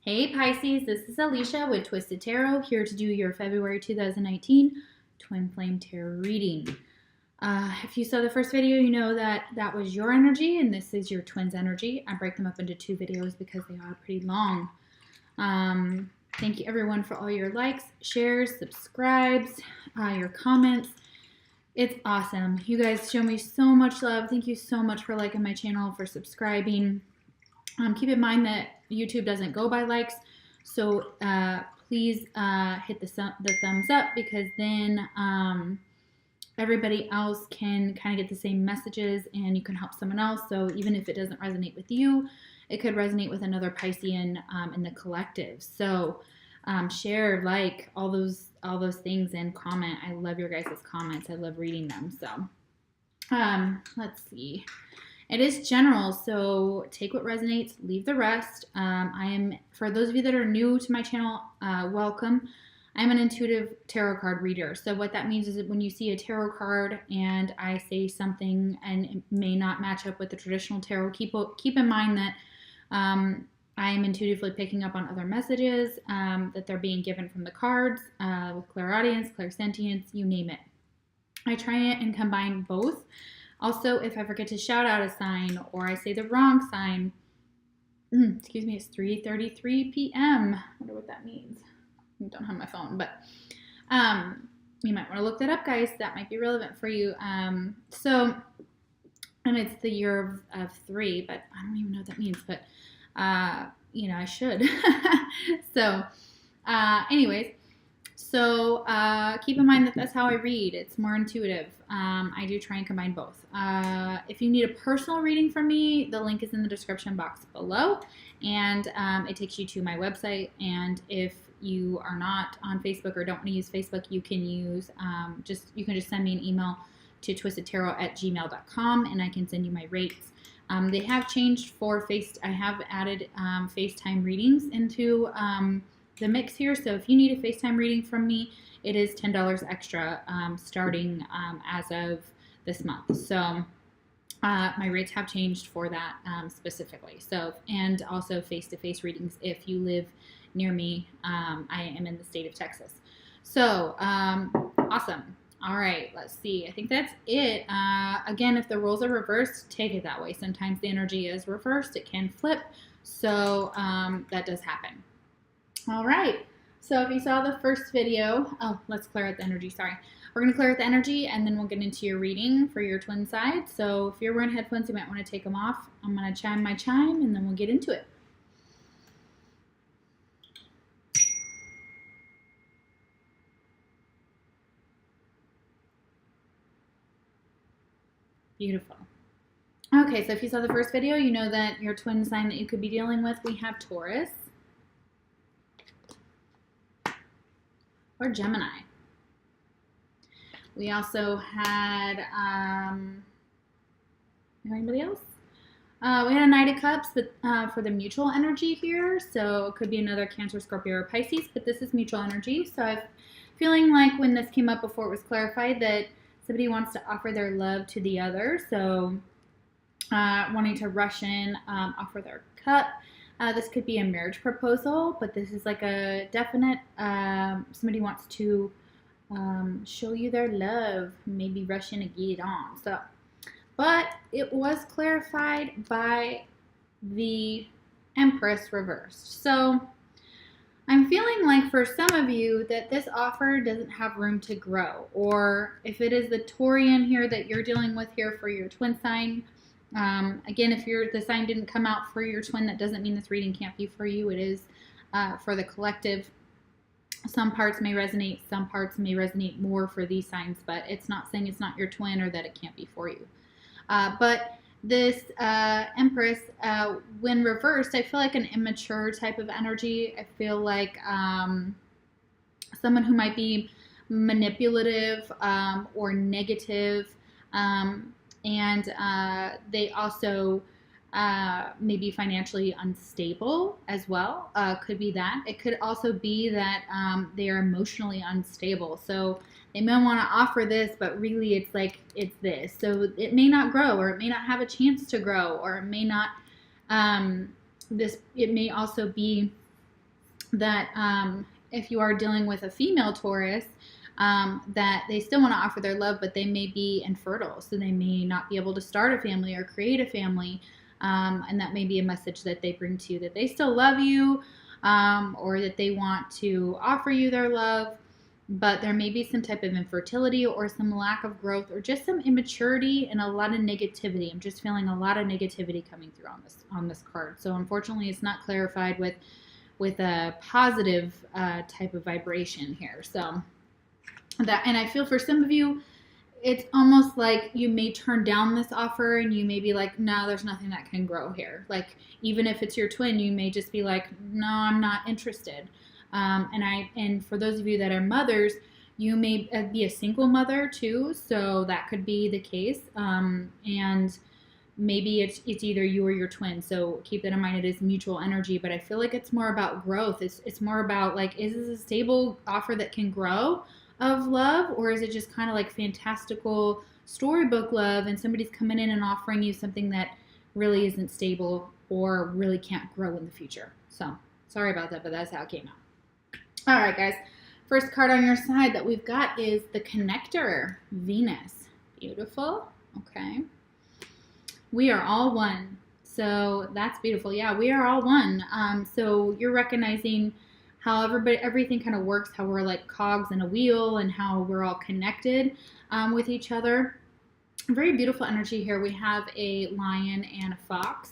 Hey Pisces, this is Alicia with Twisted Tarot, here to do your February 2019 Twin Flame Tarot reading. If you saw the first video, you know that that was your energy and this is your twin's energy. I break them up into two videos because they are pretty long. Thank you everyone for all your likes, shares, subscribes, your comments. It's awesome. You guys show me so much love. Thank you so much for liking my channel, for subscribing. Keep in mind that YouTube doesn't go by likes, so please hit the thumbs up, because then everybody else can kind of get the same messages and you can help someone else. So even if it doesn't resonate with you, it could resonate with another Piscean in the collective. So share, like, all those things, and comment. I love your guys' comments. I love reading them. So let's see. It is general, so take what resonates, leave the rest. For those of you that are new to my channel, welcome. I'm an intuitive tarot card reader. So what that means is that when you see a tarot card and I say something and it may not match up with the traditional tarot, keep in mind that I am intuitively picking up on other messages that they're being given from the cards, with clairaudience, clairsentience, you name it. I try and combine both. Also, if I forget to shout out a sign or I say the wrong sign, excuse me, it's 3:33 p.m. I wonder what that means. I don't have my phone, but you might want to look that up, guys. That might be relevant for you. And it's the year of 3, but I don't even know what that means, but I should. So anyways, so keep in mind that that's how I read. It's more intuitive. I do try and combine both. If you need a personal reading from me, the link is in the description box below, and it takes you to my website. And if you are not on Facebook or don't want to use Facebook, you can use you can just send me an email to twistedtarot@gmail.com, and I can send you my rates. They have changed for I have added FaceTime readings into the mix here. So if you need a FaceTime reading from me, it is $10 extra starting as of this month. So my rates have changed for that specifically. So, and also face-to-face readings if you live near me. I am in the state of Texas. So awesome. All right, let's see. I think that's it. Again, if the roles are reversed, take it that way. Sometimes the energy is reversed. It can flip. So that does happen. All right. So if you saw the first video, let's clear out the energy. Sorry. We're going to clear out the energy, and then we'll get into your reading for your twin side. So if you're wearing headphones, you might want to take them off. I'm going to chime my chime, and then we'll get into it. Beautiful. Okay, so if you saw the first video, you know that your twin sign that you could be dealing with, we have Taurus or Gemini. We also had, anybody else? We had a Knight of Cups for the mutual energy here. So it could be another Cancer, Scorpio, or Pisces, but this is mutual energy. So I'm feeling like when this came up before it was clarified that somebody wants to offer their love to the other. So wanting to rush in, offer their cup. This could be a marriage proposal, but this is like a definite, somebody wants to show you their love, maybe rush in and get it on. So, but it was clarified by the Empress reversed. So I'm feeling like for some of you that this offer doesn't have room to grow, or if it is the Taurian here that you're dealing with here for your twin sign. Again, if the sign didn't come out for your twin, that doesn't mean this reading can't be for you. It is for the collective. Some parts may resonate, some parts may resonate more for these signs, but it's not saying it's not your twin or that it can't be for you. But this Empress, when reversed, I feel like an immature type of energy. I feel like someone who might be manipulative or negative, and they also may be financially unstable as well. Could be that. It could also be that they are emotionally unstable. So they may want to offer this, but really it's like it's this. So it may not grow, or it may not have a chance to grow, or it may not. It may also be that if you are dealing with a female Taurus, that they still want to offer their love, but they may be infertile. So they may not be able to start a family or create a family. And that may be a message that they bring to you, that they still love you, or that they want to offer you their love, but there may be some type of infertility or some lack of growth or just some immaturity and a lot of negativity. I'm just feeling a lot of negativity coming through on this card. So unfortunately, it's not clarified with a positive type of vibration here. So that, and I feel for some of you, it's almost like you may turn down this offer and you may be like, no, there's nothing that can grow here. Like, even if it's your twin, you may just be like, no, I'm not interested. And for those of you that are mothers, you may be a single mother too. So that could be the case. And maybe it's either you or your twin. So keep that in mind. It is mutual energy, but I feel like it's more about growth. It's more about like, is this a stable offer that can grow of love, or is it just kind of like fantastical storybook love and somebody's coming in and offering you something that really isn't stable or really can't grow in the future? So sorry about that, but that's how it came out. All right, guys. First card on your side that we've got is the Connector, Venus. Beautiful. Okay. We are all one. So that's beautiful. Yeah, we are all one. So you're recognizing how everything kind of works, how we're like cogs in a wheel and how we're all connected with each other. Very beautiful energy here. We have a lion and a fox.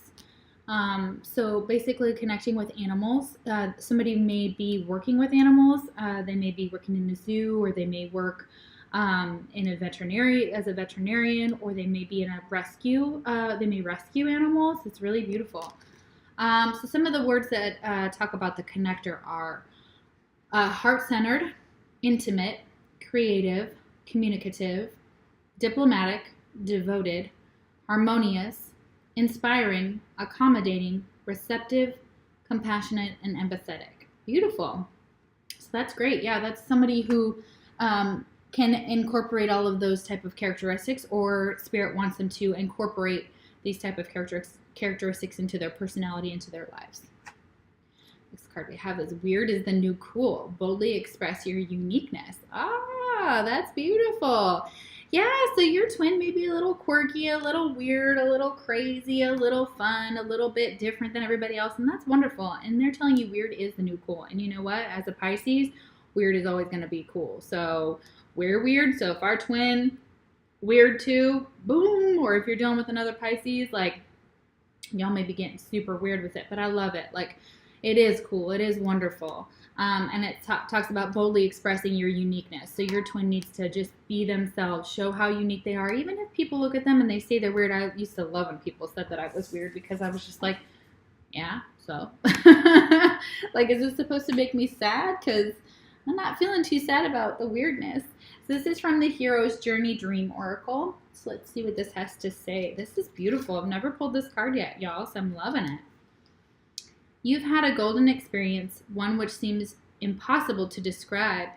So basically connecting with animals. Somebody may be working with animals. They may be working in a zoo, or they may work in a as a veterinarian, or they may be in a rescue. They may rescue animals. It's really beautiful. So some of the words that talk about the Connector are heart-centered, intimate, creative, communicative, diplomatic, devoted, harmonious, inspiring, accommodating, receptive, compassionate, and empathetic. Beautiful. So that's great. Yeah, that's somebody who can incorporate all of those type of characteristics, or Spirit wants them to incorporate these type of characteristics into their personality, into their lives. Next card we have is Weird is the New Cool. Boldly express your uniqueness. Ah, that's beautiful. Yeah, so your twin may be a little quirky, a little weird, a little crazy, a little fun, a little bit different than everybody else, and that's wonderful. And they're telling you weird is the new cool. And you know what? As a Pisces, weird is always going to be cool. So we're weird. So if our twin weird too, boom. Or if you're dealing with another Pisces, like, y'all may be getting super weird with it, but I love it. Like, it is cool. It is wonderful. And it talks about boldly expressing your uniqueness. So your twin needs to just be themselves, show how unique they are. Even if people look at them and they say they're weird. I used to love when people said that I was weird, because I was just like, yeah, so. Like, is this supposed to make me sad? Because I'm not feeling too sad about the weirdness. So this is from the Hero's Journey Dream Oracle. So let's see what this has to say. This is beautiful. I've never pulled this card yet, y'all, so I'm loving it. You've had a golden experience, one which seems impossible to describe.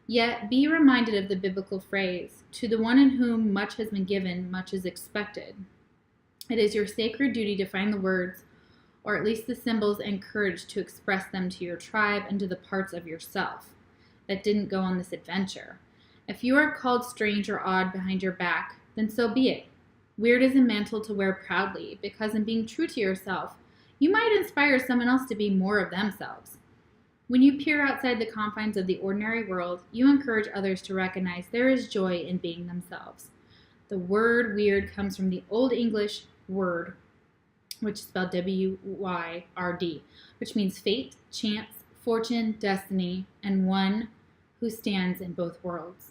Yet be reminded of the biblical phrase, to the one in whom much has been given, much is expected. It is your sacred duty to find the words, or at least the symbols and courage to express them to your tribe and to the parts of yourself that didn't go on this adventure. If you are called strange or odd behind your back, then so be it. Weird is a mantle to wear proudly, because in being true to yourself, you might inspire someone else to be more of themselves. When you peer outside the confines of the ordinary world, you encourage others to recognize there is joy in being themselves. The word weird comes from the Old English word, which is spelled W-Y-R-D, which means fate, chance, fortune, destiny, and one who stands in both worlds.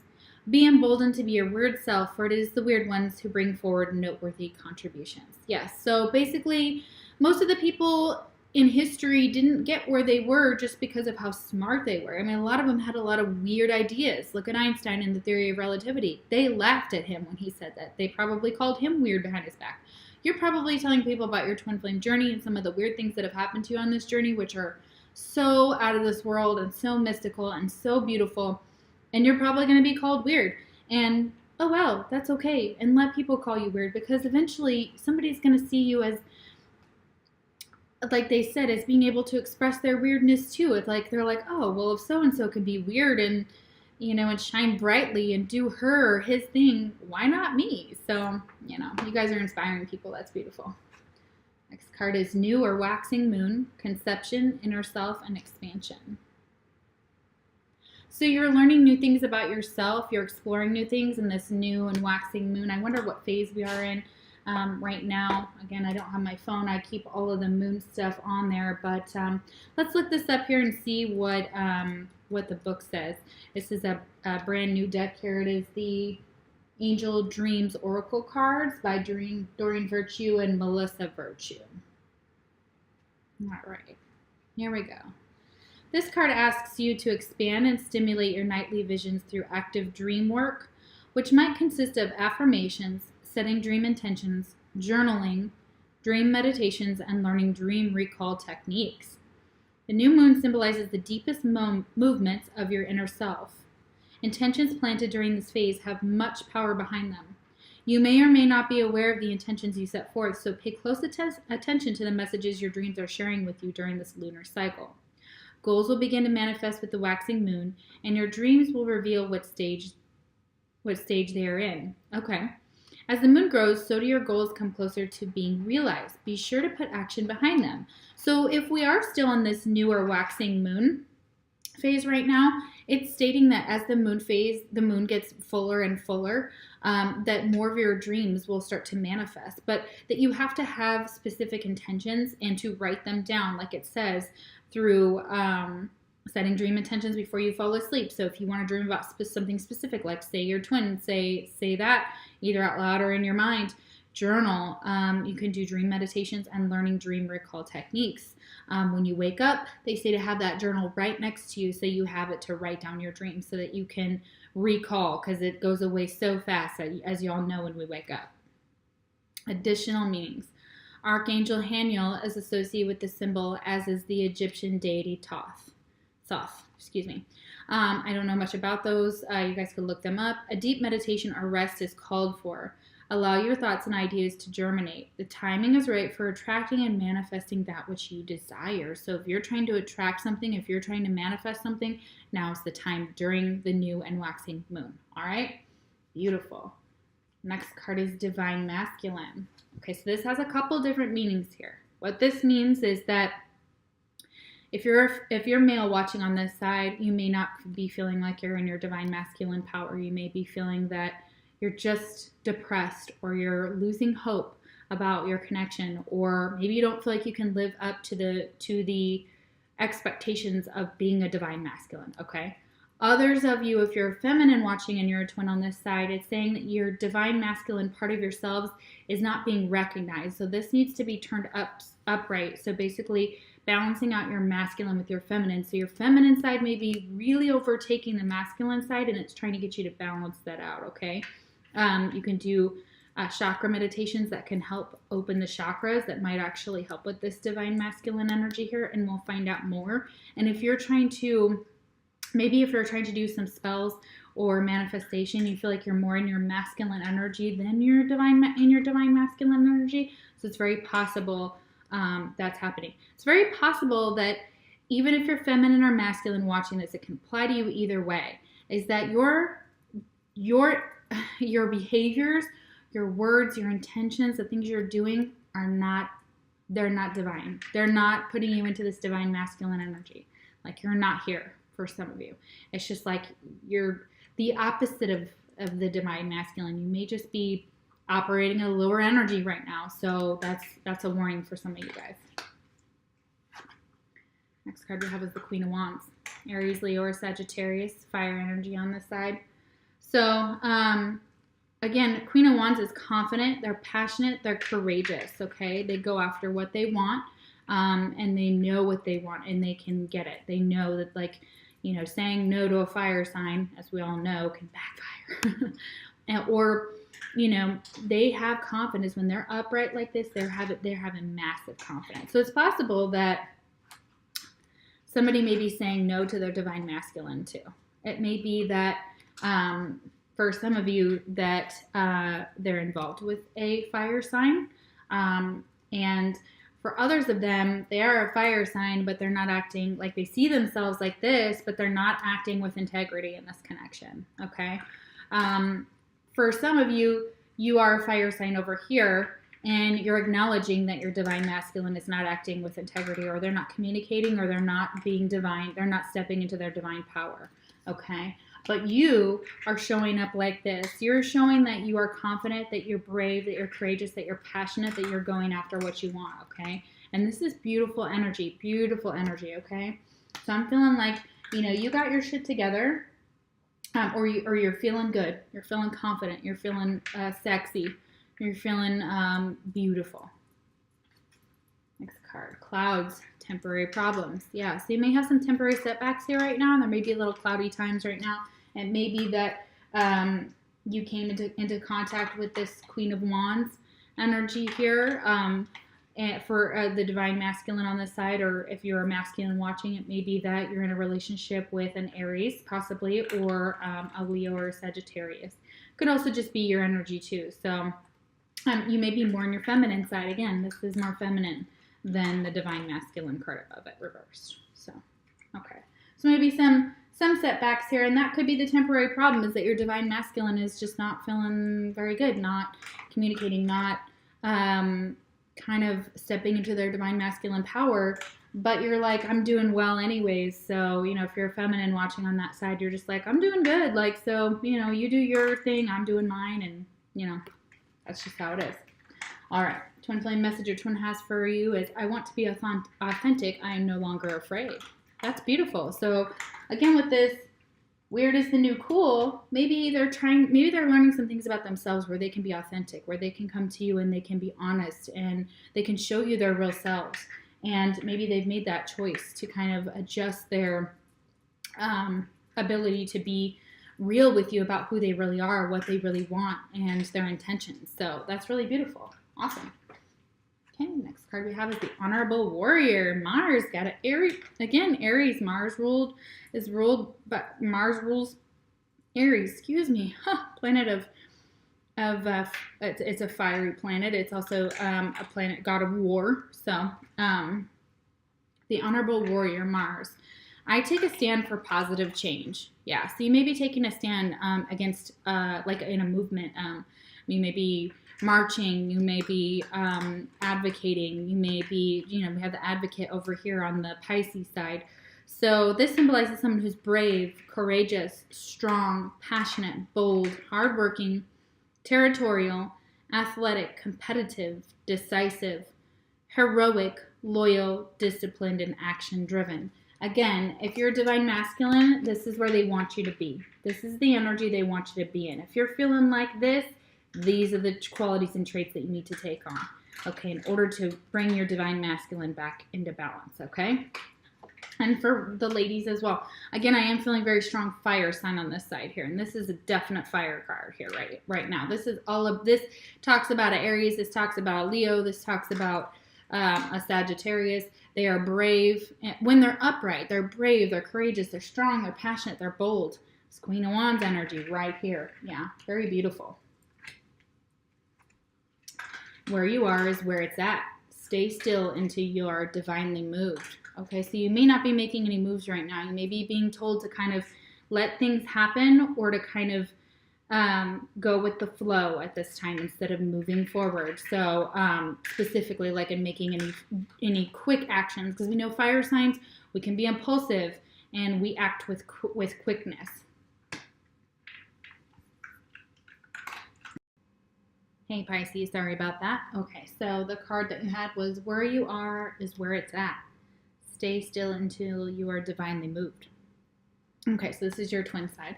Be emboldened to be your weird self, for it is the weird ones who bring forward noteworthy contributions. Yes, so basically, most of the people in history didn't get where they were just because of how smart they were. I mean, a lot of them had a lot of weird ideas. Look at Einstein and the theory of relativity. They laughed at him when he said that. They probably called him weird behind his back. You're probably telling people about your twin flame journey and some of the weird things that have happened to you on this journey, which are so out of this world and so mystical and so beautiful. And you're probably going to be called weird. And, oh, well, that's okay. And let people call you weird, because eventually somebody's going to see you as like they said, is being able to express their weirdness too. It's like they're like, oh, well, if so and so can be weird and and shine brightly and do his thing, why not me? So you guys are inspiring people. That's beautiful. Next card is new or waxing moon, conception, inner self, and expansion. So you're learning new things about yourself. You're exploring new things in this new and waxing moon. I wonder what phase we are in right now. Again, I don't have my phone. I keep all of the moon stuff on there. But let's look this up here and see what the book says. This is a brand new deck here. It is the Angel Dreams Oracle cards by Doreen Virtue and Melissa Virtue. All right, here we go. This card asks you to expand and stimulate your nightly visions through active dream work, which might consist of affirmations, setting dream intentions, journaling, dream meditations, and learning dream recall techniques. The new moon symbolizes the deepest movements of your inner self. Intentions planted during this phase have much power behind them. You may or may not be aware of the intentions you set forth, so pay close attention to the messages your dreams are sharing with you during this lunar cycle. Goals will begin to manifest with the waxing moon, and your dreams will reveal what stage they are in. Okay. As the moon grows, so do your goals come closer to being realized. Be sure to put action behind them. So if we are still in this new or waxing moon phase right now, it's stating that as the moon gets fuller and fuller, that more of your dreams will start to manifest, but that you have to have specific intentions and to write them down, like it says, through setting dream intentions before you fall asleep. So if you want to dream about something specific, like say your twin, say that either out loud or in your mind. Journal. You can do dream meditations and learning dream recall techniques. When you wake up, they say to have that journal right next to you so you have it to write down your dreams so that you can recall, because it goes away so fast, as you all know, when we wake up. Additional meanings. Archangel Haniel is associated with the symbol, as is the Egyptian deity Thoth. I don't know much about those. You guys could look them up. A deep meditation or rest is called for. Allow your thoughts and ideas to germinate. The timing is right for attracting and manifesting that which you desire. So if you're trying to attract something, if you're trying to manifest something, now is the time during the new and waxing moon. All right? Beautiful. Next card is Divine Masculine. Okay, so this has a couple different meanings here. What this means is that if you're male watching on this side, you may not be feeling like you're in your divine masculine power. You may be feeling that you're just depressed, or you're losing hope about your connection, or maybe you don't feel like you can live up to the expectations of being a divine masculine, okay? Others of you, if you're feminine watching and you're a twin on this side, it's saying that your divine masculine part of yourselves is not being recognized. So this needs to be turned upright. So basically balancing out your masculine with your feminine. So your feminine side may be really overtaking the masculine side, and it's trying to get you to balance that out, okay? You can do chakra meditations that can help open the chakras, that might actually help with this divine masculine energy here, and we'll find out more. And if you're trying to do some spells or manifestation, you feel like you're more in your masculine energy than your divine masculine energy. So it's very possible that's happening. It's very possible that even if you're feminine or masculine watching this, it can apply to you either way. Is that your behaviors, your words, your intentions, the things you're doing they're not divine. They're not putting you into this divine masculine energy. Like, you're not here for some of you. It's just like you're the opposite of the divine masculine. You may just be operating at a lower energy right now. So that's a warning for some of you guys. Next card we have is the Queen of Wands. Aries, Leo, or Sagittarius, fire energy on this side. So, again, Queen of Wands is confident, they're passionate, they're courageous, okay? They go after what they want, and they know what they want, and they can get it. They know that, like, saying no to a fire sign, as we all know, can backfire. Or, they have confidence. When they're upright like this, they're having massive confidence. So it's possible that somebody may be saying no to their divine masculine, too. It may be that for some of you that they're involved with a fire sign, and For others of them, they are a fire sign, but they're not acting like they see themselves like this, but they're not acting with integrity in this connection, okay? For some of you, you are a fire sign over here, and you're acknowledging that your divine masculine is not acting with integrity, or they're not communicating, or they're not being divine, they're not stepping into their divine power, okay? But you are showing up like this. You're showing that you are confident, that you're brave, that you're courageous, that you're passionate, that you're going after what you want, okay? And this is beautiful energy, okay? So I'm feeling like, you know, you got your shit together, or you're feeling good. You're feeling confident. You're feeling sexy. You're feeling beautiful. Next card, clouds, temporary problems. Yeah, so you may have some temporary setbacks here right now. There may be a little cloudy times right now. It may be that you came into contact with this Queen of Wands energy here, and for the divine masculine on this side, or if you're a masculine watching, it may be that you're in a relationship with an Aries, possibly, or a Leo or a Sagittarius. Could also just be your energy too. So you may be more on your feminine side. Again, this is more feminine than the divine masculine card above it reversed. So, okay. So maybe some setbacks here, and that could be the temporary problem, is that your divine masculine is just not feeling very good, not communicating, not kind of stepping into their divine masculine power, but you're like, I'm doing well anyways. So, you know, if you're a feminine watching on that side, you're just like, I'm doing good. Like, so, you know, you do your thing, I'm doing mine, and, you know, that's just how it is. All right. Twin flame message your twin has for you is, I want to be authentic. I am no longer afraid. That's beautiful. So again, with this, weird is the new cool. Maybe they're learning some things about themselves where they can be authentic, where they can come to you and they can be honest and they can show you their real selves. And maybe they've made that choice to kind of adjust their ability to be real with you about who they really are, what they really want, and their intentions. So that's really beautiful. Awesome. Okay, next card we have is the Honorable Warrior. Mars got an Aries. Again, Aries. Mars rules Aries. Excuse me. Planet of it's a fiery planet. It's also a planet god of war. So the Honorable Warrior, Mars. I take a stand for positive change. Yeah, so you may be taking a stand against, like in a movement. You may be marching, you may be advocating, you may be, you know, we have the advocate over here on the Pisces side. So this symbolizes someone who's brave, courageous, strong, passionate, bold, hardworking, territorial, athletic, competitive, decisive, heroic, loyal, disciplined, and action-driven. Again, if you're a divine masculine, this is where they want you to be. This is the energy they want you to be in. If you're feeling like this, these are the qualities and traits that you need to take on, okay, in order to bring your divine masculine back into balance, okay? And for the ladies as well. Again, I am feeling very strong fire sign on this side here, and this is a definite fire card here right now. This is all of this talks about an Aries, this talks about a Leo, this talks about a Sagittarius. They are brave. When they're upright, they're brave, they're courageous, they're strong, they're passionate, they're bold. It's Queen of Wands energy right here. Yeah, very beautiful. Where you are is where it's at. Stay still until you are divinely moved. Okay, so you may not be making any moves right now. You may be being told to kind of let things happen, or to kind of go with the flow at this time instead of moving forward. So specifically, like in making any quick actions, because we know fire signs, we can be impulsive and we act with quickness. Hey Pisces, sorry about that. Okay, so the card that you had was, where you are is where it's at. Stay still until you are divinely moved. Okay, so this is your twin side.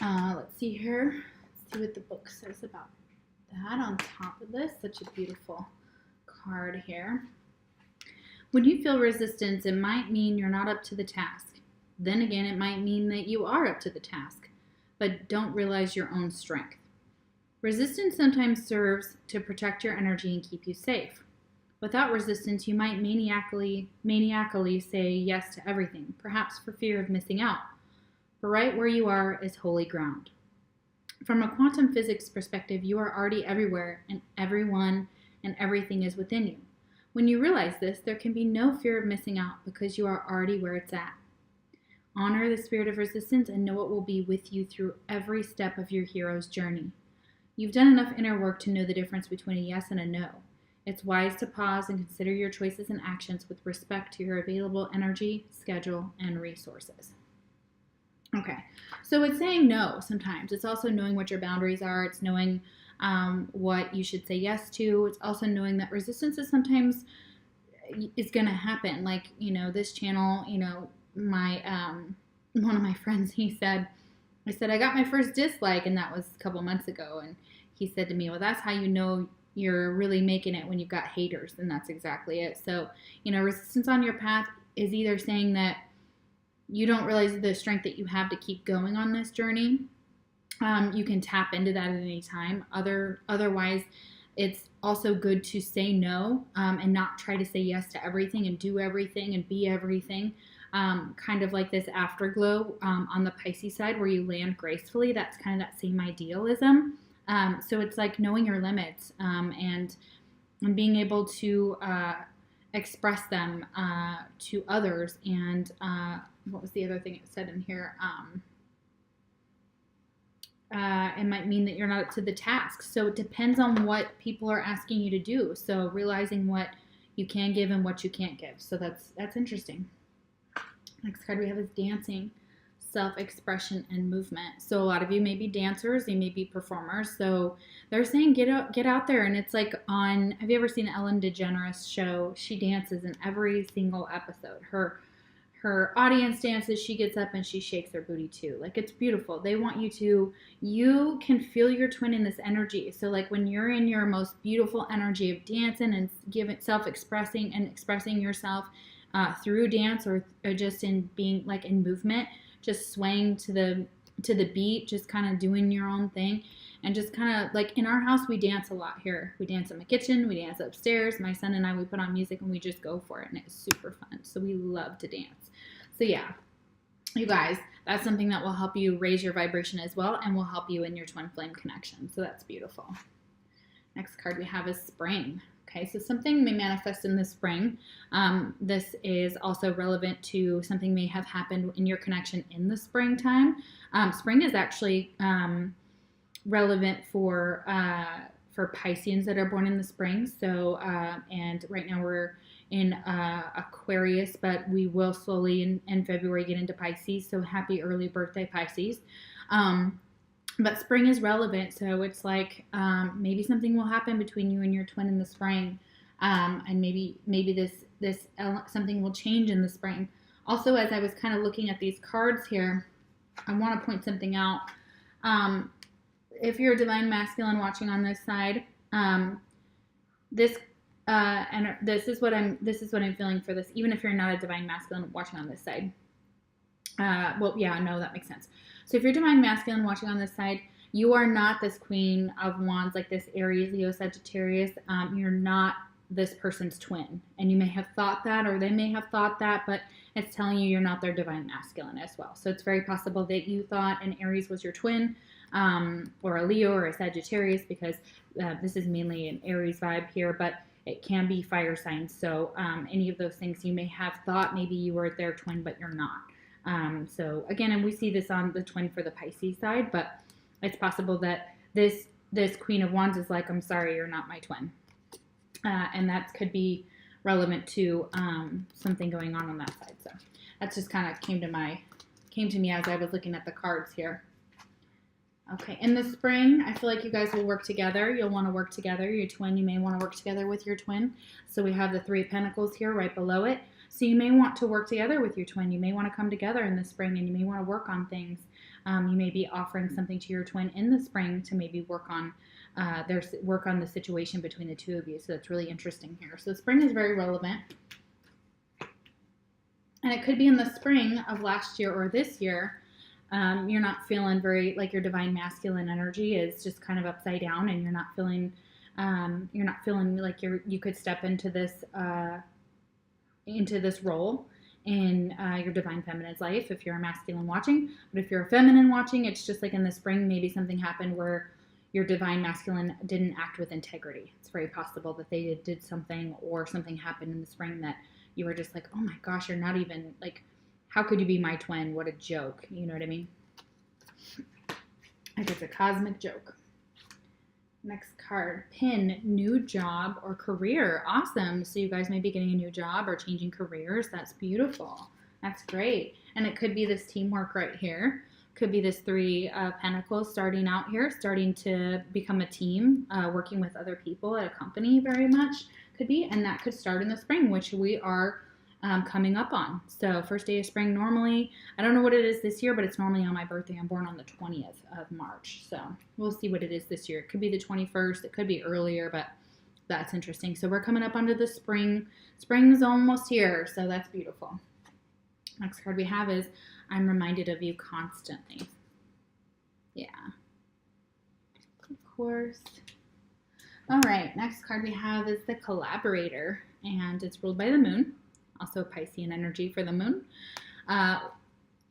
Let's see here. Let's see what the book says about that on top of this. Such a beautiful card here. When you feel resistance, it might mean you're not up to the task. Then again, it might mean that you are up to the task, but don't realize your own strength. Resistance sometimes serves to protect your energy and keep you safe. Without resistance, you might maniacally say yes to everything, perhaps for fear of missing out. But right where you are is holy ground. From a quantum physics perspective, you are already everywhere, and everyone and everything is within you. When you realize this, there can be no fear of missing out because you are already where it's at. Honor the spirit of resistance and know it will be with you through every step of your hero's journey. You've done enough inner work to know the difference between a yes and a no. It's wise to pause and consider your choices and actions with respect to your available energy, schedule, and resources. Okay, so it's saying no sometimes. It's also knowing what your boundaries are. It's knowing what you should say yes to. It's also knowing that resistance is sometimes is going to happen. Like, this channel, my one of my friends, I said, I got my first dislike, and that was a couple months ago. And he said to me, well, that's how you know you're really making it, when you've got haters. And that's exactly it. So, resistance on your path is either saying that you don't realize the strength that you have to keep going on this journey. You can tap into that at any time. Otherwise, it's also good to say no and not try to say yes to everything and do everything and be everything. Kind of like this afterglow on the Pisces side where you land gracefully. That's kind of that same idealism. So it's like knowing your limits and being able to express them to others. And what was the other thing it said in here? It might mean that you're not up to the task. So it depends on what people are asking you to do. So realizing what you can give and what you can't give. So that's interesting. Next card we have is dancing, self-expression, and movement. So a lot of you may be dancers, you may be performers. So they're saying get out there. And it's like have you ever seen the Ellen DeGeneres show? She dances in every single episode. Her audience dances, she gets up and she shakes her booty too. Like, it's beautiful. They want you can feel your twin in this energy. So like when you're in your most beautiful energy of dancing and self-expressing and expressing yourself through dance or just in being like in movement, just swaying to the beat, just kind of doing your own thing. And just kind of like in our house, we dance a lot here. We dance in the kitchen, we dance upstairs. My son and I, we put on music and we just go for it. And it's super fun. So we love to dance. So yeah, you guys, that's something that will help you raise your vibration as well and will help you in your twin flame connection. So that's beautiful. Next card we have is spring. Okay, so something may manifest in the spring. This is also relevant to something may have happened in your connection in the springtime. Spring is actually relevant for Pisceans that are born in the spring. So, and right now we're in Aquarius, but we will slowly in February get into Pisces. So happy early birthday, Pisces. But spring is relevant. So it's like maybe something will happen between you and your twin in the spring. And maybe this something will change in the spring. Also, as I was kind of looking at these cards here, I want to point something out. If you're a divine masculine watching on this side, this is what I'm feeling for this. Even if you're not a divine masculine watching on this side, well, yeah, no, that makes sense. So if you're divine masculine watching on this side, you are not this Queen of Wands, like this Aries, Leo, Sagittarius. You're not this person's twin, and you may have thought that, or they may have thought that, but it's telling you you're not their divine masculine as well. So it's very possible that you thought an Aries was your twin, or a Leo or a Sagittarius, because this is mainly an Aries vibe here, but it can be fire signs. So any of those things you may have thought maybe you were their twin, but you're not. So again, and we see this on the twin for the Pisces side, but it's possible that this Queen of Wands is like, I'm sorry, you're not my twin. And that could be relevant to something going on that side. So that's just kind of came to me as I was looking at the cards here. Okay, in the spring, I feel like you guys will work together. You'll want to work together. Your twin, you may want to work together with your twin. So we have the Three of Pentacles here right below it. So you may want to work together with your twin. You may want to come together in the spring, and you may want to work on things. You may be offering something to your twin in the spring to maybe work on the situation between the two of you. So that's really interesting here. So spring is very relevant. And it could be in the spring of last year or this year. You're not feeling very, like your divine masculine energy is just kind of upside down, and you're not feeling like you could step into this role in your divine feminine's life if you're a masculine watching. But if you're a feminine watching, it's just like in the spring, maybe something happened where your divine masculine didn't act with integrity. It's very possible that they did something, or something happened in the spring that you were just like, oh my gosh, you're not even, like, how could you be my twin? What a joke. You know what I mean? Like, it's a cosmic joke. Next card, pin, new job or career. Awesome. So you guys may be getting a new job or changing careers. That's beautiful. That's great. And it could be this teamwork right here. Could be this Three of Pentacles starting out here, starting to become a team, working with other people at a company very much. Could be. And that could start in the spring, which we are coming up on. So first day of spring normally, I don't know what it is this year, but it's normally on my birthday. I'm born on the 20th of March. So we'll see what it is this year. It could be the 21st. It could be earlier, but that's interesting. So we're coming up onto the spring. Spring's almost here. So that's beautiful. Next card we have is, I'm reminded of you constantly. Yeah. Of course. All right. Next card we have is the Collaborator, and it's ruled by the moon. Also Piscean energy for the moon. And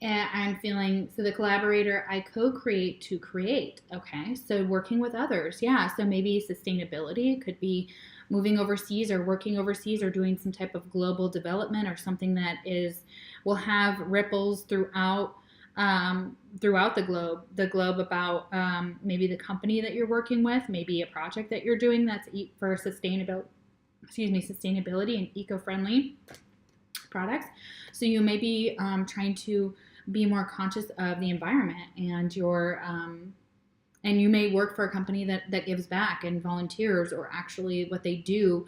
I'm feeling, so the Collaborator, I co-create to create. Okay, so working with others. Yeah, so maybe sustainability. It could be moving overseas or working overseas or doing some type of global development or something that will have ripples throughout the globe about maybe the company that you're working with, maybe a project that you're doing that's for sustainability and eco-friendly products. So you may be trying to be more conscious of the environment, and and you may work for a company that gives back and volunteers, or actually what they do,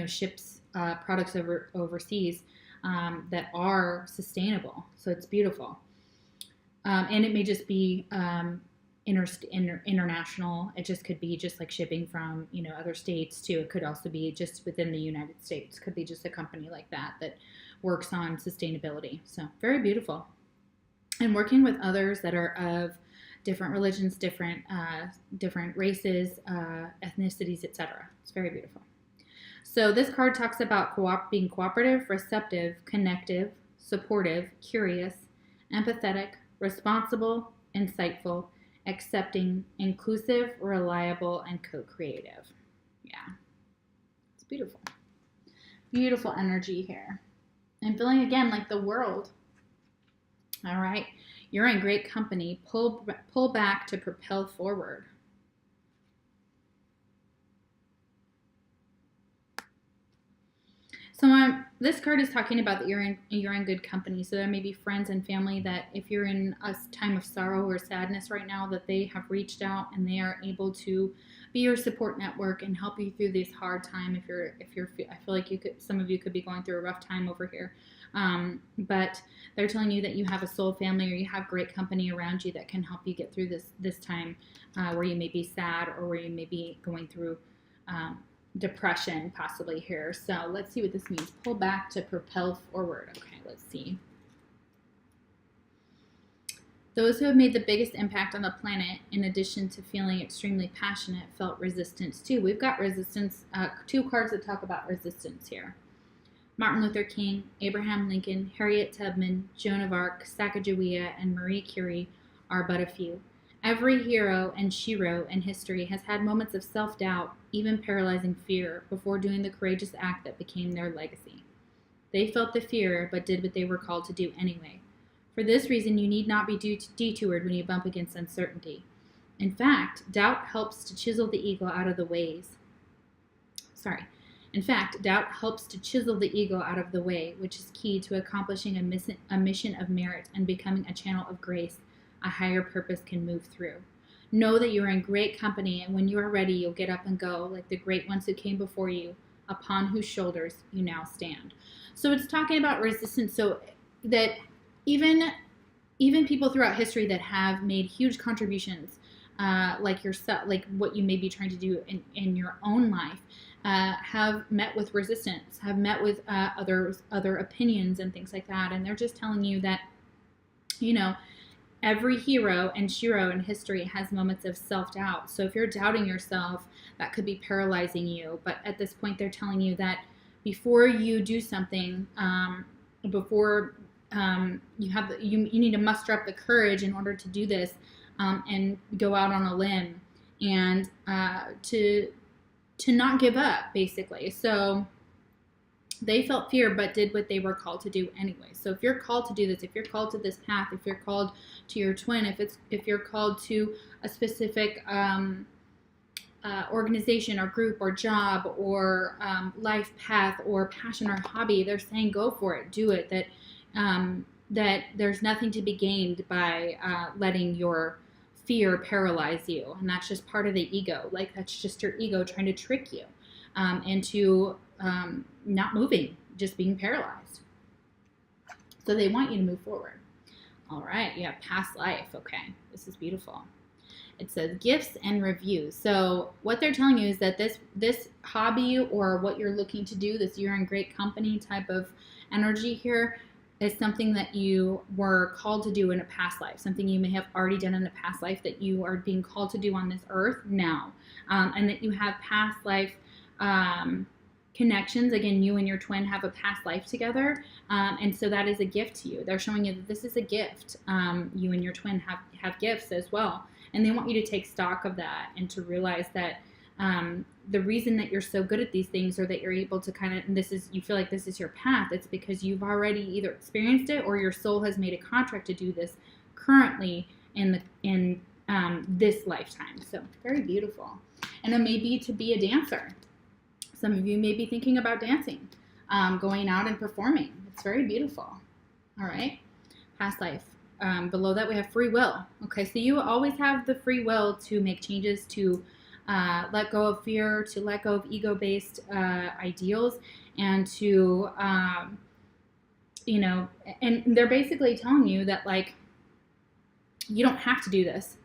ships products overseas that are sustainable. So it's beautiful. And it may just be international. It just could be just like shipping from, other states too. It could also be just within the United States. Could be just a company like that works on sustainability. So very beautiful. And working with others that are of different religions, different races, ethnicities, etc. It's very beautiful. So this card talks about being cooperative, receptive, connective, supportive, curious, empathetic, responsible, insightful, accepting, inclusive, reliable, and co-creative. Yeah, it's beautiful. Beautiful energy here. I'm feeling again like the world. All right, you're in great company. Pull back to propel forward. So this card is talking about that you're in good company. So there may be friends and family that, if you're in a time of sorrow or sadness right now, that they have reached out and they are able to be your support network and help you through this hard time. I feel like some of you could be going through a rough time over here. But they're telling you that you have a soul family, or you have great company around you that can help you get through this time where you may be sad, or where you may be going through depression possibly here. So let's see what this means. Pull back to propel forward. Okay, let's see. Those who have made the biggest impact on the planet, in addition to feeling extremely passionate, felt resistance too. We've got resistance, 2 cards that talk about resistance here. Martin Luther King, Abraham Lincoln, Harriet Tubman, Joan of Arc, Sacagawea, and Marie Curie are but a few. Every hero and shero in history has had moments of self-doubt, even paralyzing fear, before doing the courageous act that became their legacy. They felt the fear, but did what they were called to do anyway. For this reason, you need not be detoured when you bump against uncertainty. In fact, doubt helps to chisel the ego out of the way, which is key to accomplishing a mission of merit and becoming a channel of grace a higher purpose can move through. Know that you are in great company, and when you are ready, you'll get up and go like the great ones who came before you, upon whose shoulders you now stand. So it's talking about resistance, so that even people throughout history that have made huge contributions, like yourself, like what you may be trying to do in your own life, have met with resistance, have met with other opinions and things like that, and they're just telling you that, every hero and shero in history has moments of self-doubt. So if you're doubting yourself, that could be paralyzing you. But at this point, they're telling you that before you do something, you need to muster up the courage in order to do this, and go out on a limb and to not give up, basically. So they felt fear but did what they were called to do anyway. So if you're called to do this, if you're called to this path, if you're called to your twin, if you're called to a specific organization or group or job or life path or passion or hobby, they're saying go for it, do it. That there's nothing to be gained by letting your fear paralyze you, and that's just part of the ego. Like, that's just your ego trying to trick you into not moving, just being paralyzed. So they want you to move forward. All right, you have past life. Okay, this is beautiful. It says gifts and reviews. So what they're telling you is that this hobby or what you're looking to do, this you're in great company type of energy here, is something that you were called to do in a past life, something you may have already done in a past life that you are being called to do on this earth now, and that you have past life connections. Again, you and your twin have a past life together, and so that is a gift to you. They're showing you that this is a gift. You and your twin have gifts as well, and they want you to take stock of that and to realize that the reason that you're so good at these things, or that you're able to kind of, and you feel like this is your path, it's because you've already either experienced it or your soul has made a contract to do this currently in this lifetime. So very beautiful. And it may be to be a dancer. Some of you may be thinking about dancing, going out and performing. It's very beautiful. All right. Past life. Below that we have free will. Okay, so you always have the free will to make changes, to let go of fear, to let go of ego-based ideals, and to, and they're basically telling you that, like, you don't have to do this.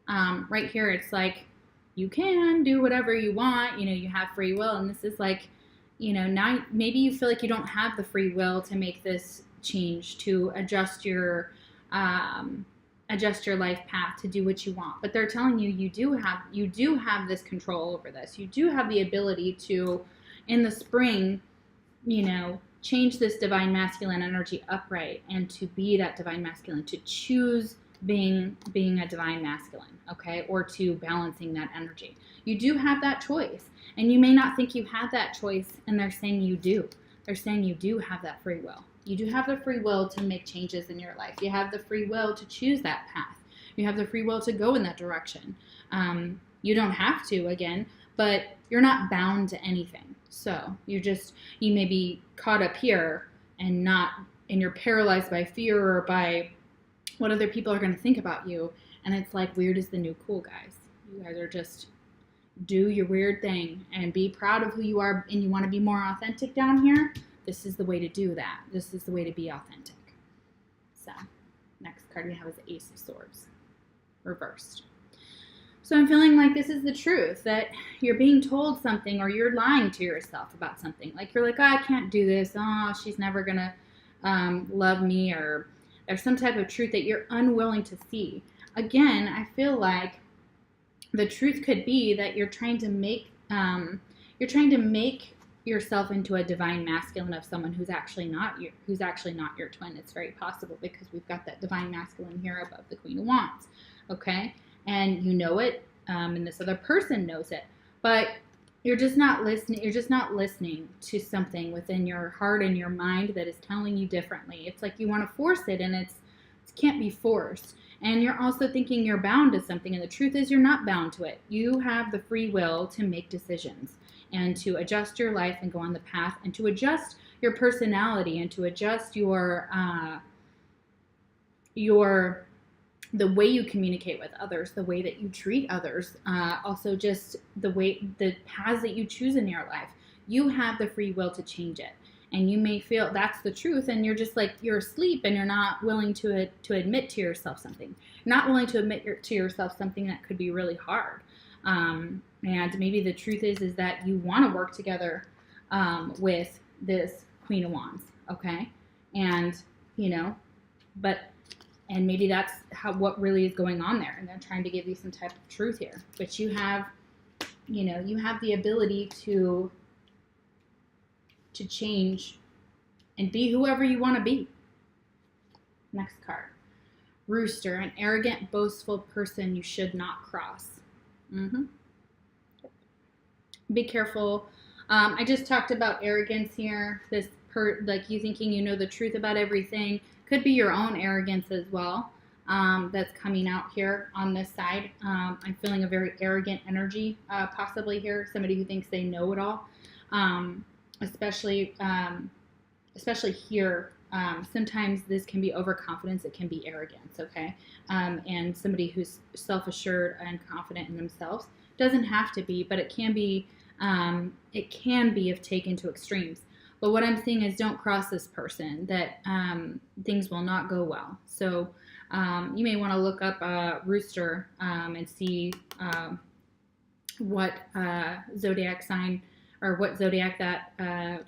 Right here, it's like, you can do whatever you want, you have free will, and this is like, now maybe you feel like you don't have the free will to make this change, to adjust your life path, to do what you want. But they're telling you you do have this control over this. You do have the ability to, in the spring, change this divine masculine energy upright, and to be that divine masculine, to choose being a divine masculine, okay, or to balancing that energy. You do have that choice, and you may not think you have that choice, and they're saying you do. They're saying you do have that free will. You do have the free will to make changes in your life. You have the free will to choose that path. You have the free will to go in that direction. You don't have to, again, but you're not bound to anything. So you may be caught up here and you're paralyzed by fear or by what other people are going to think about you. And it's like, weird is the new cool, guys. You guys are just, do your weird thing and be proud of who you are, and you want to be more authentic down here. This is the way to do that. This is the way to be authentic. So, next card we have is the Ace of Swords, reversed. So I'm feeling like this is the truth, that you're being told something, or you're lying to yourself about something. Like, you're like, oh, I can't do this. Oh, she's never going to love me, or there's some type of truth that you're unwilling to see. Again, I feel like the truth could be that you're trying to make yourself into a divine masculine of someone who's actually not your twin. It's very possible, because we've got that divine masculine here above the Queen of Wands. Okay, and you know it, and this other person knows it, but you're just not listening. You're just not listening to something within your heart and your mind that is telling you differently. It's like you want to force it, and it can't be forced. And you're also thinking you're bound to something, and the truth is you're not bound to it. You have the free will to make decisions, and to adjust your life and go on the path, and to adjust your personality, and to adjust the way you communicate with others, the way that you treat others, also just the paths that you choose in your life. You have the free will to change it. And you may feel that's the truth, and you're just like, you're asleep, and you're not willing to admit to yourself something. You're not willing to admit to yourself something that could be really hard. And maybe the truth is that you want to work together with this Queen of Wands, okay? And, and maybe that's what really is going on there, and they're trying to give you some type of truth here. But you have the ability to change and be whoever you want to be. Next card. Rooster, an arrogant, boastful person you should not cross. Mm-hmm. Be careful. I just talked about arrogance here. Like you thinking you know the truth about everything. Could be your own arrogance as well. That's coming out here on this side. I'm feeling a very arrogant energy, possibly here. Somebody who thinks they know it all, especially here. Sometimes this can be overconfidence. It can be arrogance. Okay, and somebody who's self-assured and confident in themselves doesn't have to be, but it can be. It can be if taken to extremes. But what I'm saying is don't cross this person, that things will not go well. So you may want to look up Rooster and see what zodiac sign or what zodiac that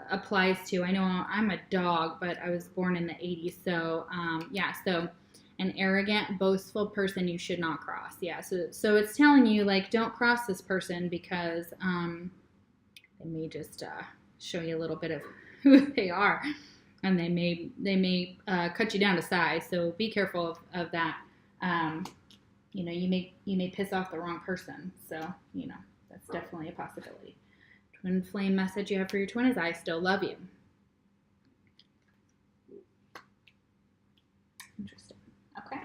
applies to. I know I'm a dog, but I was born in the 80s. So yeah, so an arrogant, boastful person you should not cross. Yeah, so it's telling you, like, don't cross this person because they may just show you a little bit of who they are, and they may cut you down to size. So be careful of that. You know, you may piss off the wrong person. So you know that's definitely a possibility. Twin flame message you have for your twin is I still love you. Interesting. Okay.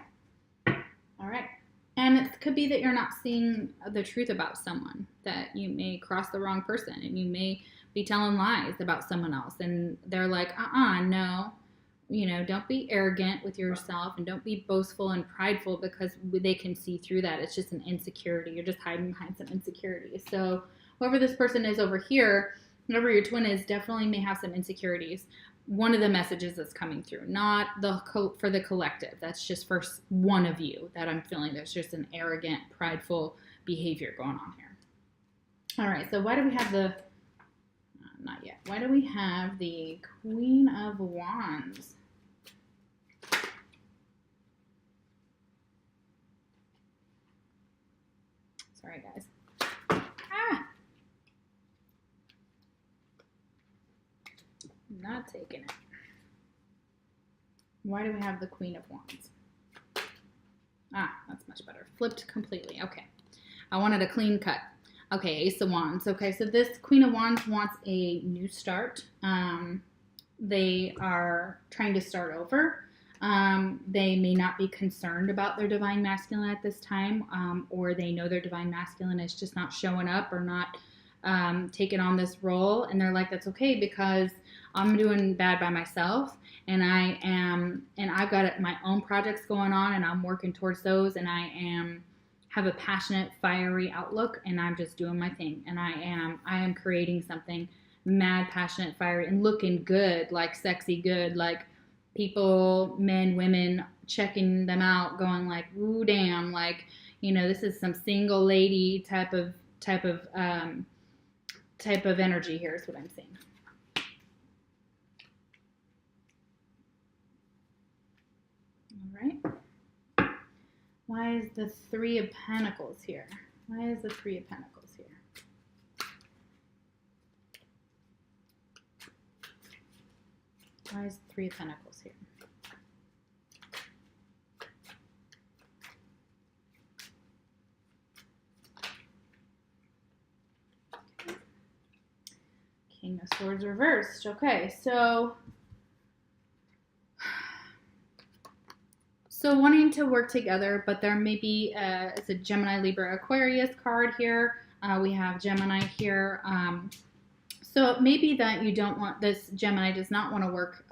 All right. And it could be that you're not seeing the truth about someone, that you may cross the wrong person and you may be telling lies about someone else. And they're like, no, you know, don't be arrogant with yourself and don't be boastful and prideful, because they can see through that. It's just an insecurity. You're just hiding behind some insecurity. So whoever this person is over here, whoever your twin is, definitely may have some insecurities. One of the messages that's coming through, not for the collective. That's just for one of you that I'm feeling there's just an arrogant, prideful behavior going on here. All right, so why do we have the, not yet, why do we have the Queen of Wands? Sorry, guys. Not taking it. Why do we have the Queen of Wands? That's much better. Flipped completely. Okay. I wanted a clean cut. Okay, Ace of Wands. Okay, so this Queen of Wands wants a new start. They are trying to start over. They may not be concerned about their divine masculine at this time, or they know their divine masculine is just not showing up or not taking on this role, and they're like, that's okay, because I'm doing bad by myself, and I've got my own projects going on, and I'm working towards those, and I have a passionate, fiery outlook, and I'm just doing my thing, and I am creating something mad, passionate, fiery, and looking good, like sexy good, like people, men, women, checking them out, going like, ooh, damn, like, you know, this is some single lady type of energy here is what I'm seeing. All right. Why is the Three of Pentacles here? Why is the Three of Pentacles here? Why is the Three of Pentacles here? King of Swords reversed. Okay, so wanting to work together, but there may be it's a Gemini, Libra, Aquarius card here. We have Gemini here. So it may be that you don't want, this Gemini does not want to work,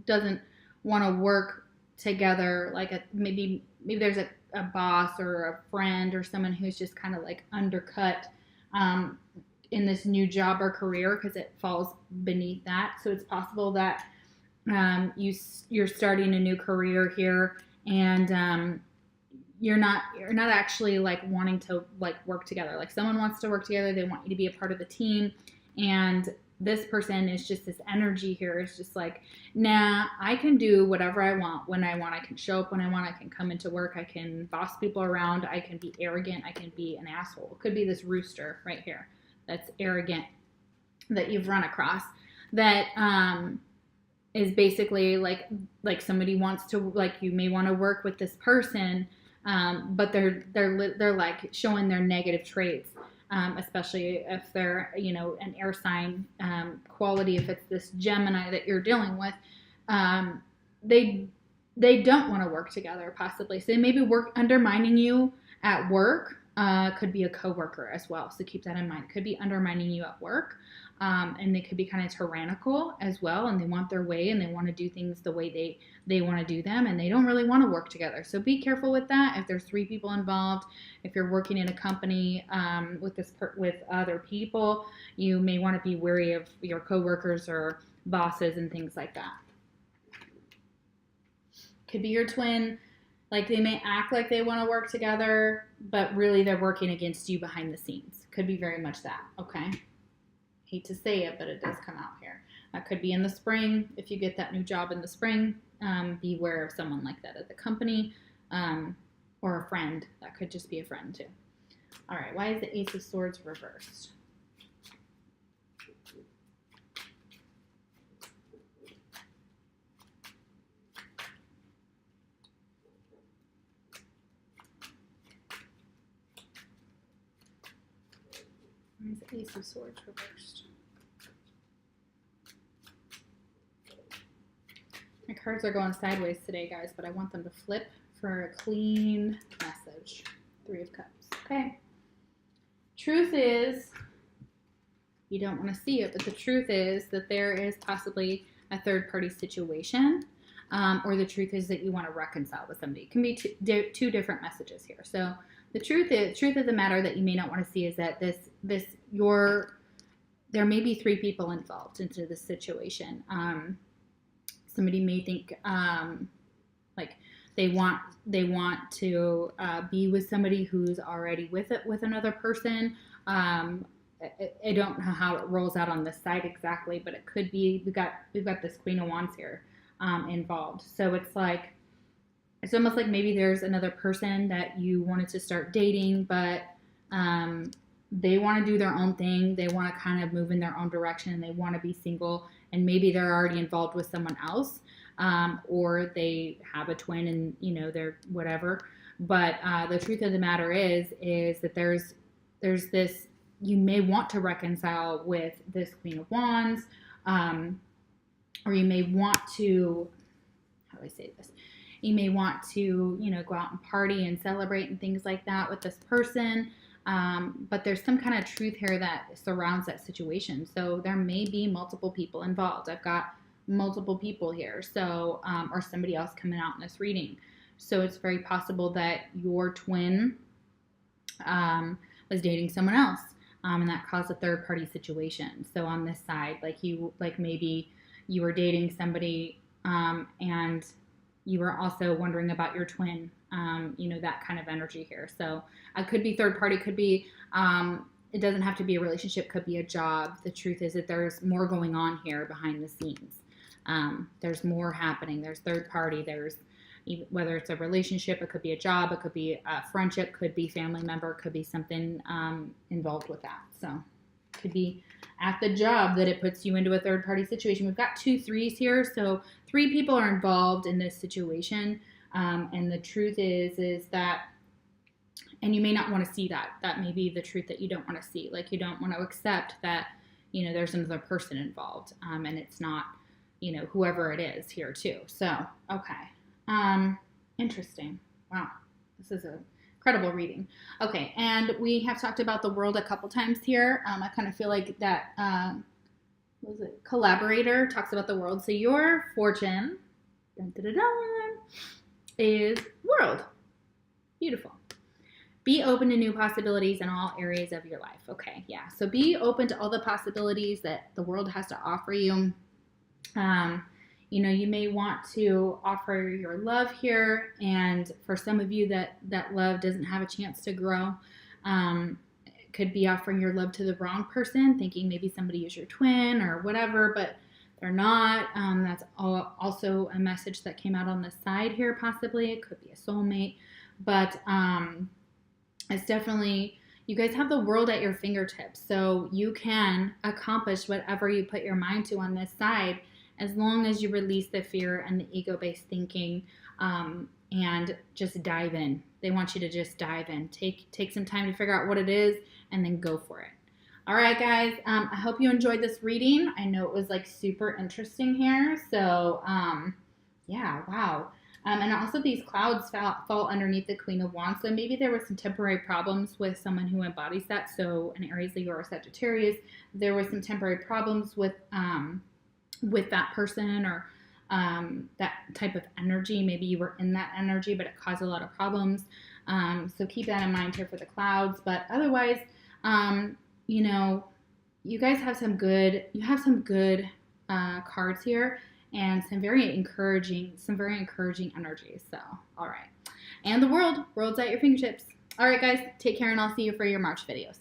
doesn't want to work together. Like maybe there's a boss or a friend or someone who's just kind of like undercut in this new job or career, because it falls beneath that. So it's possible that you're starting a new career here, and you're not actually like wanting to like work together. Like someone wants to work together, they want you to be a part of the team, and this person is just, this energy here is just like, nah, I can do whatever I want when I want. I can show up when I want. I can come into work. I can boss people around. I can be arrogant. I can be an asshole. It could be this rooster right here that's arrogant that you've run across, that is basically like somebody wants to, like, you may want to work with this person, but they're like showing their negative traits, especially if they're, you know, an air sign quality. If it's this Gemini that you're dealing with, they don't want to work together, possibly. So they maybe undermining you at work. Could be a coworker as well. So keep that in mind. Could be undermining you at work. And they could be kind of tyrannical as well. And they want their way and they want to do things the way they want to do them. And they don't really want to work together. So be careful with that. If there's 3 people involved, if you're working in a company with other people, you may want to be wary of your coworkers or bosses and things like that. Could be your twin. Like, they may act like they want to work together, but really they're working against you behind the scenes. Could be very much that, okay? Hate to say it, but it does come out here. That could be in the spring. If you get that new job in the spring, beware of someone like that at the company, or a friend. That could just be a friend too. All right, why is the Ace of Swords reversed? Why is the Ace of Swords reversed? My cards are going sideways today, guys, but I want them to flip for a clean message. 3 of Cups. Okay. Truth is, you don't want to see it, but the truth is that there is possibly a third-party situation, or the truth is that you want to reconcile with somebody. It can be two different messages here. So the truth of the matter that you may not want to see is that there may be 3 people involved into this situation. Somebody may think like they want to be with somebody who's already with another person. I don't know how it rolls out on this side exactly, but it could be we've got this Queen of Wands here involved. So it's almost like maybe there's another person that you wanted to start dating, but they want to do their own thing. They want to kind of move in their own direction, and they want to be single, and maybe they're already involved with someone else, or they have a twin and, you know, they're whatever. But the truth of the matter is that there's this, you may want to reconcile with this Queen of Wands, or you may want to, how do I say this? You may want to, you know, go out and party and celebrate and things like that with this person. But there's some kind of truth here that surrounds that situation. So there may be multiple people involved. I've got multiple people here. So, or somebody else coming out in this reading. So it's very possible that your twin, was dating someone else. And that caused a third party situation. So on this side, maybe you were dating somebody, and you were also wondering about your twin, you know, that kind of energy here. So it could be third party, could be, it doesn't have to be a relationship, could be a job. The truth is that there's more going on here behind the scenes. There's more happening. There's third party. There's, whether it's a relationship, it could be a job, it could be a friendship, could be family member, could be something involved with that. So it could be at the job that it puts you into a third party situation. We've got 2 3s here, so 3 people are involved in this situation, and the truth is that, and you may not want to see that. That may be the truth that you don't want to see. Like, you don't want to accept that, you know, there's another person involved, and it's not, you know, whoever it is here too. So, okay. Interesting. Wow. This is a incredible reading. Okay. And we have talked about the world a couple times here. I kind of feel like that, what was it? Collaborator talks about the world. So your fortune is world. Beautiful. Be open to new possibilities in all areas of your life. Okay. Yeah. So be open to all the possibilities that the world has to offer you. You know, you may want to offer your love here, and for some of you that love doesn't have a chance to grow, it could be offering your love to the wrong person, thinking maybe somebody is your twin or whatever, but they're not. That's also a message that came out on the side here, possibly. It could be a soulmate, but it's definitely, you guys have the world at your fingertips, so you can accomplish whatever you put your mind to on this side, as long as you release the fear and the ego-based thinking, and just dive in. They want you to just dive in. Take some time to figure out what it is and then go for it. All right, guys, I hope you enjoyed this reading. I know it was like super interesting here. So, yeah, wow. And also these clouds fall underneath the Queen of Wands. So maybe there were some temporary problems with someone who embodies that. So an Aries, Leo, or Sagittarius, there were some temporary problems with that person or that type of energy. Maybe you were in that energy, but it caused a lot of problems. So keep that in mind here for the clouds. But otherwise, you know, you guys have some good, cards here and some very encouraging energies. So, all right. And the world's at your fingertips. All right, guys, take care, and I'll see you for your March videos.